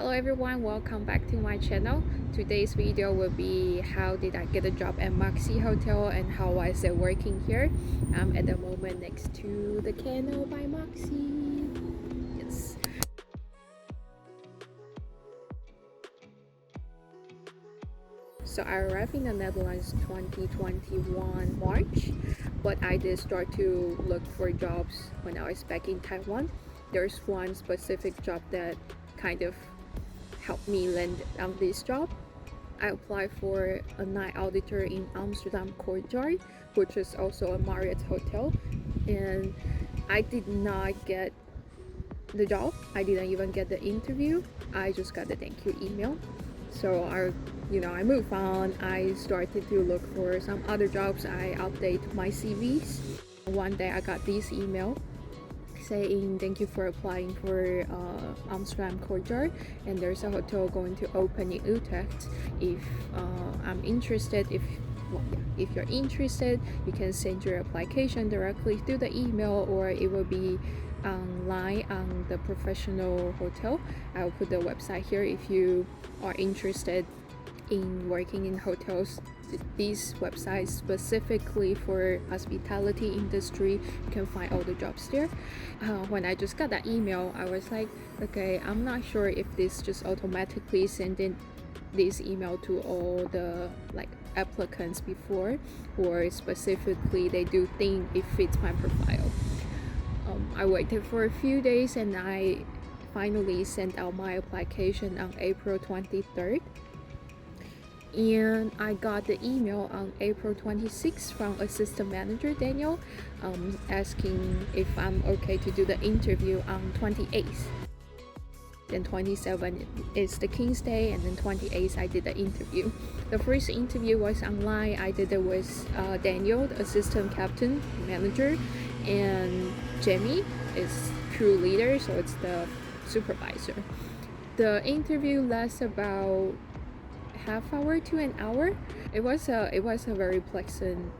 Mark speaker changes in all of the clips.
Speaker 1: Hello everyone, welcome back to my channel. Today's video will be how did I get a job at Moxy Hotel and how was it working here. I'm at the moment next to the canal by Moxy. Yes. So I arrived in the Netherlands 2021 March, but I did start to look for jobs when I was back in Taiwan. There's one specific job that kind of helped me land on this job. I applied for a night auditor in Amsterdam Courtyard, which is also a Marriott Hotel, and I did not get the job. I didn't even get the interview. I just got the thank you email. So I moved on. I started to look for some other jobs. I update my CVs. One day I got this email saying thank you for applying for Amsterdam Courtyard, and there's a hotel going to open in Utrecht. If I'm interested, if you're interested, you can send your application directly through the email, or it will be online on the professional hotel. I'll put the website here if you are interested in working in hotels. These websites specifically for hospitality industry, you can find all the jobs there. When I just got that email, I was like, okay, I'm not sure if this just automatically sent in this email to all the applicants before, or specifically they do think it fits my profile. I waited for a few days and I finally sent out my application on April 23rd. And I got the email on April 26th from assistant manager Daniel, asking if I'm okay to do the interview on 28th. Then 27th is the King's Day, and then 28th I did the interview. The first interview was online. I did it with Daniel, the assistant captain manager, and Jamie is crew leader, so it's the supervisor. The interview lasts about half hour to an hour. It was a very pleasant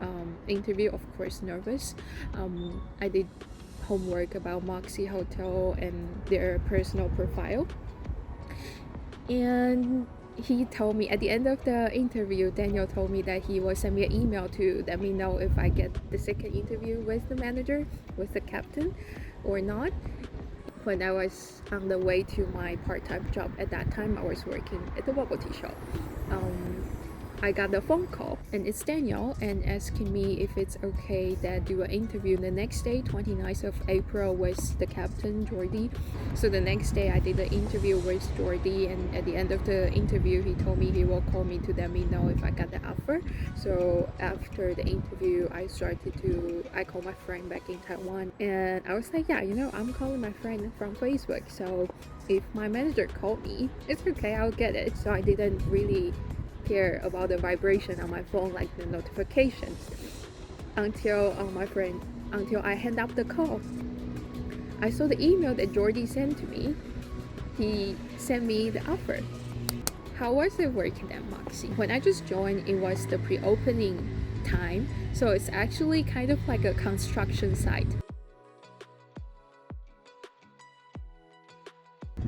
Speaker 1: interview. Of course, nervous. I did homework about Moxy Hotel and their personal profile, and he told me at the end of the interview, Daniel told me that he will send me an email to let me know if I get the second interview with the manager, with the captain, or not. When I was on the way to my part-time job at that time, I was working at the bubble tea shop. I got a phone call, and it's Daniel, and asking me if it's okay that do an interview the next day, 29th of April, with the captain, Jordi. So the next day I did the interview with Jordi, and at the end of the interview he told me he will call me to let me know if I got the offer. So after the interview, I called my friend back in Taiwan, and I was like, yeah, I'm calling my friend from Facebook, so if my manager called me, it's okay, I'll get it. So I didn't really care about the vibration on my phone, like the notifications, until I hang up the call. I saw the email that Jordi sent to me. He sent me the offer. How was it working at Moxy? When I just joined, it was the pre-opening time, so it's actually kind of like a construction site.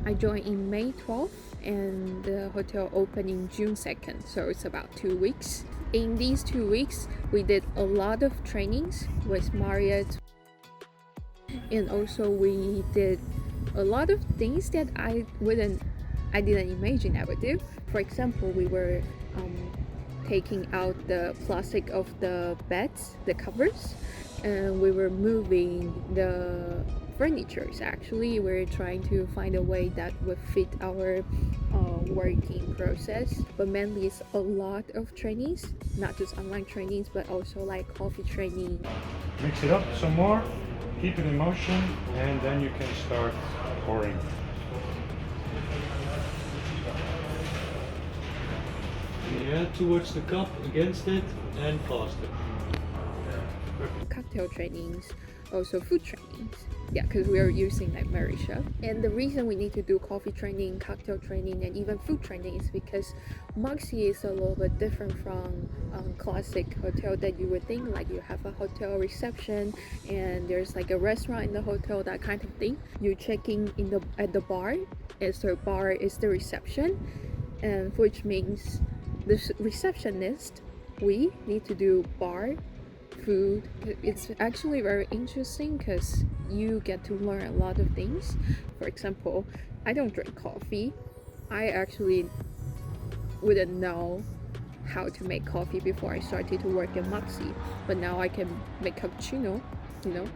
Speaker 1: I joined in May 12th, and the hotel opened in June 2nd, so it's about 2 weeks. In these 2 weeks, we did a lot of trainings with Marriott, and also we did a lot of things that I didn't imagine I would do. For example, we were taking out the plastic of the beds, the covers, and we were moving the furnitures. Actually, we're trying to find a way that would fit our working process, but mainly it's a lot of trainings, not just online trainings, but also like coffee training.
Speaker 2: Mix it up some more, keep it in motion, and then you can start pouring.
Speaker 3: Yeah, towards the cup, against it, and faster.
Speaker 1: Cocktail trainings, also food training. trainings. Yeah, because we are using like Marriott. And the reason we need to do coffee training, cocktail training, and even food training is because Moxy is a little bit different from classic hotel that you would think. Like you have a hotel reception and there's like a restaurant in the hotel, that kind of thing. You check in at the bar, and so bar is the reception, and which means the receptionist, we need to do bar, food. It's actually very interesting because you get to learn a lot of things. For example, I don't drink coffee. I actually wouldn't know how to make coffee before I started to work in Moxy, but now I can make cappuccino, you know.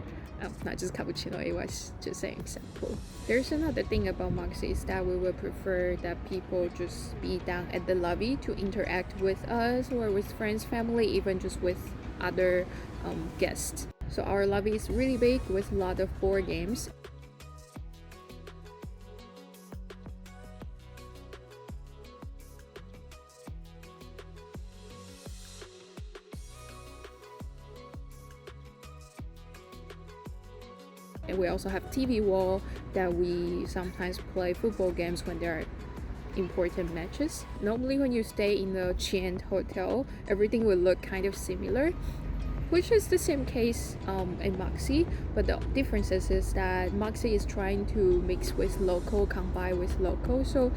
Speaker 1: Not just cappuccino, it was just an example. There's another thing about Moxy is that we would prefer that people just be down at the lobby to interact with us or with friends, family, even just with other guests. So our lobby is really big with a lot of board games. And we also have TV wall that we sometimes play football games when there are important matches. Normally when you stay in the chain hotel, everything will look kind of similar, which is the same case in Moxy, but the difference is that Moxy is trying to mix with local, combine with local. So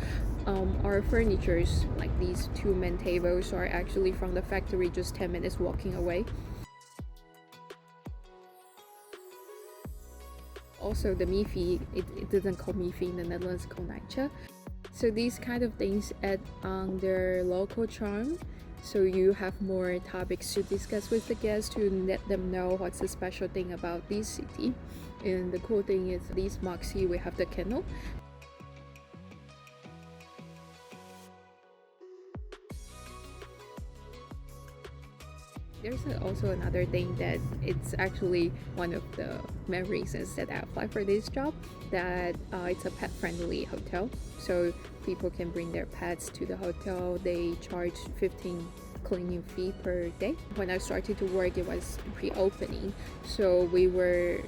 Speaker 1: our furnitures, like these two main tables, are actually from the factory just 10 minutes walking away. Also the mifi, it doesn't call mifi in the Netherlands, it's called nacha. So these kind of things add on their local charm. So you have more topics to discuss with the guests to let them know what's the special thing about this city. And the cool thing is this Moxy, we have the kennel. There's also another thing that it's actually one of the main reasons that I applied for this job, that it's a pet-friendly hotel. So people can bring their pets to the hotel. They charge 15 cleaning fee per day. When I started to work, it was pre-opening, so we were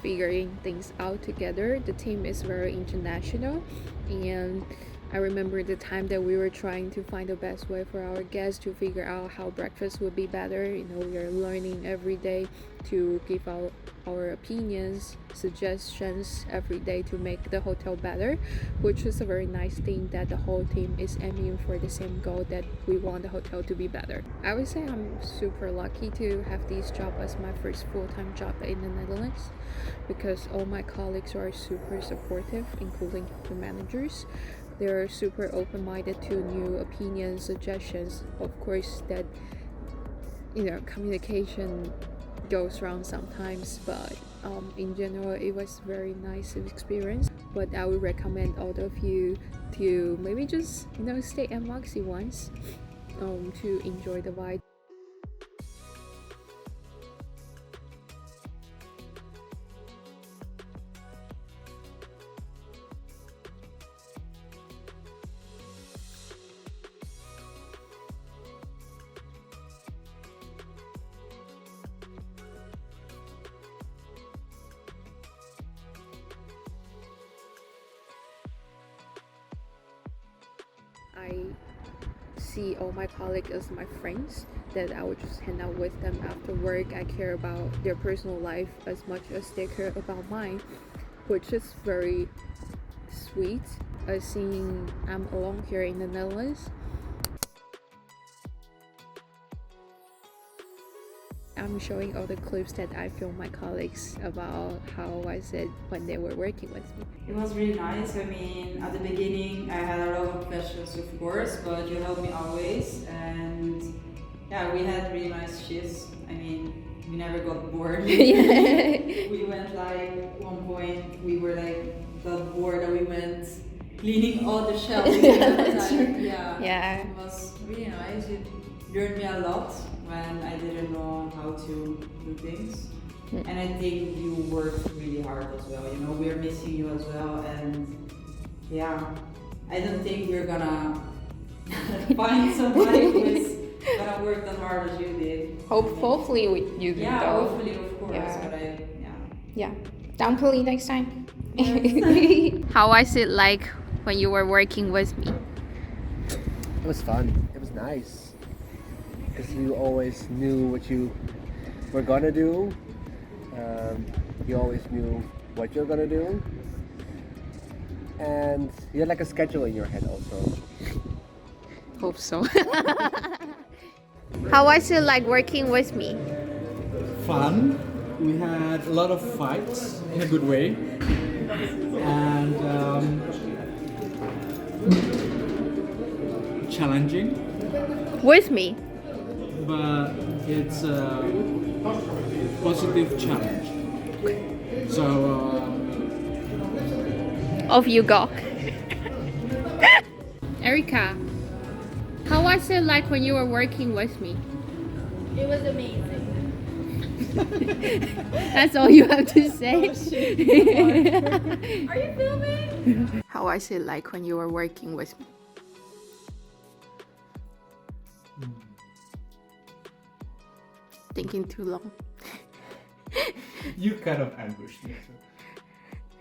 Speaker 1: figuring things out together. The team is very international, and I remember the time that we were trying to find the best way for our guests to figure out how breakfast would be better. You know, we are learning every day to give our opinions, suggestions every day to make the hotel better, which is a very nice thing that the whole team is aiming for the same goal, that we want the hotel to be better. I would say I'm super lucky to have this job as my first full-time job in the Netherlands, because all my colleagues are super supportive, including the managers. They're super open-minded to new opinions, suggestions. Of course, that communication goes wrong sometimes, but in general, it was very nice experience. But I would recommend all of you to maybe just stay at Moxy once, to enjoy the vibe. I see all my colleagues as my friends, that I would just hang out with them after work. I care about their personal life as much as they care about mine, which is very sweet. Seeing I'm alone here in the Netherlands, I'm showing all the clips that I filmed my colleagues about how was it when they were working with me.
Speaker 4: It was really nice. I mean, at the beginning, I had a lot of questions, of course, but you helped me always. And yeah, we had really nice shifts. I mean, we never got bored. We went like, one point, we were like the bored that we went cleaning all the shelves.
Speaker 1: Yeah.
Speaker 4: It was really nice. It learned me a lot when I didn't know how to do things. And I think you worked really hard as well. We're missing you as well, and yeah, I don't think we're gonna find somebody who's gonna work as hard as you did.
Speaker 1: Hopefully you do.
Speaker 4: Yeah, hopefully, of course.
Speaker 1: Yeah.
Speaker 4: But
Speaker 1: Yeah. Definitely next time. How was it like when you were working with me?
Speaker 5: It was fun. It was nice. Because you always knew what you were gonna do. You always knew what you're gonna do. And you had like a schedule in your head also.
Speaker 1: Hope so. How was it like working with me?
Speaker 3: Fun. We had a lot of fights in a good way. And challenging,
Speaker 1: With me?
Speaker 3: but it's a positive challenge. So
Speaker 1: Off you go. Erica, how was it like when you were working with me?
Speaker 6: It was amazing.
Speaker 1: That's all you have to say.
Speaker 6: Are you filming?
Speaker 1: How was it like when you were working with me? Thinking too long.
Speaker 7: You kind of ambushed me. So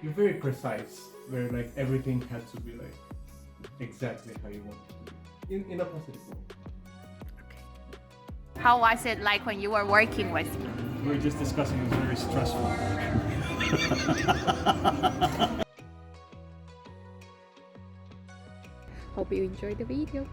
Speaker 7: you're very precise, where like everything had to be like exactly how you want it to be, in a positive way.
Speaker 1: How was it like when you were working with me?
Speaker 7: We were just discussing, it was very stressful.
Speaker 1: Hope you enjoyed the video.